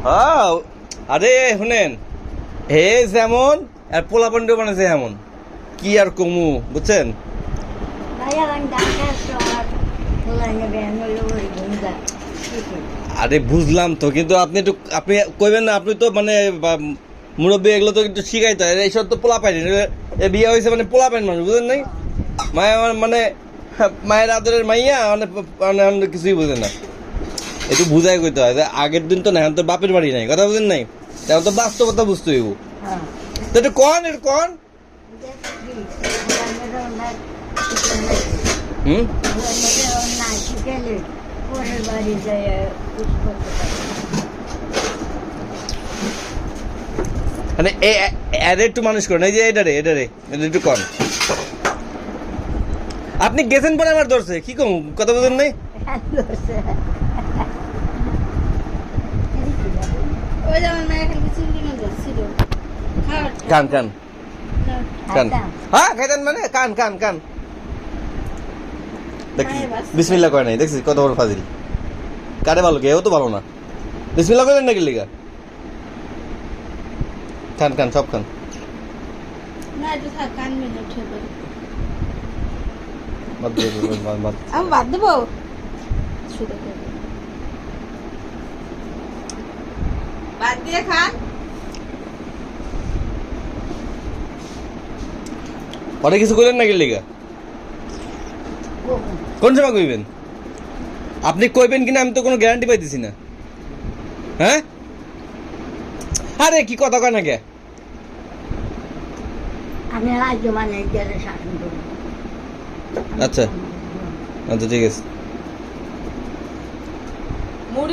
হ্যাঁ, আরে শুনেন, হে যেমন আর পোলাপান্ডিও বানাইছে এমন, কি আর কমু বুঝছেন। আরে বুঝলাম তো, কিন্তু আপনি কইবেন না, আপনি তো মানে মুরব্বী, এগুলো তো একটু শিখাইতে হয়, এইসব তো পোলা পাইনি, বিয়ে হয়েছে মানে পোলা পাইন মানুষ, বুঝেন নাই। মায়া মানে মায়ের আদরের মাইয়া মানে মানে কিছুই বুঝে না, একটু বুঝাই কইতে হয় যে আগের দিন তো না, এখন তো বাপের বাড়ি নাই, কথা বুঝেন নাই, এখন তো বাস্তবতা বুঝতে হইব। তো একটু কন, একটু কন। হুম, মানে এর একটু মানুষ করেন, এই যে এটারে একটু কন। আপনি গেছেন পরে আমার ধরছে, কি কম কথা বুঝেন নাই। কান কান কান, হ্যাঁ খাইতেন মানে কান কান কান। দেখছি বিসমিল্লাহ করে নাই, দেখছিস কত বড় ফাজিল, কারে ভালো কেউ তো ভালো না, বিসমিল্লাহ করেন নাকি লিগা। খান খান সব খান। বাদ দেবো। বাদ দিয়ে খান। অনেক কিছু করেন নাকি লিগা, কোন সময় কইবেন আপনি, কইবেন কিনা আমি তো কোনো গ্যারান্টি পাইতেছি না। হ্যাঁ, আরে কি কথা কয় না কে, আমি রাজ্য মানে শাসন করব। আচ্ছা আচ্ছা ঠিক আছে।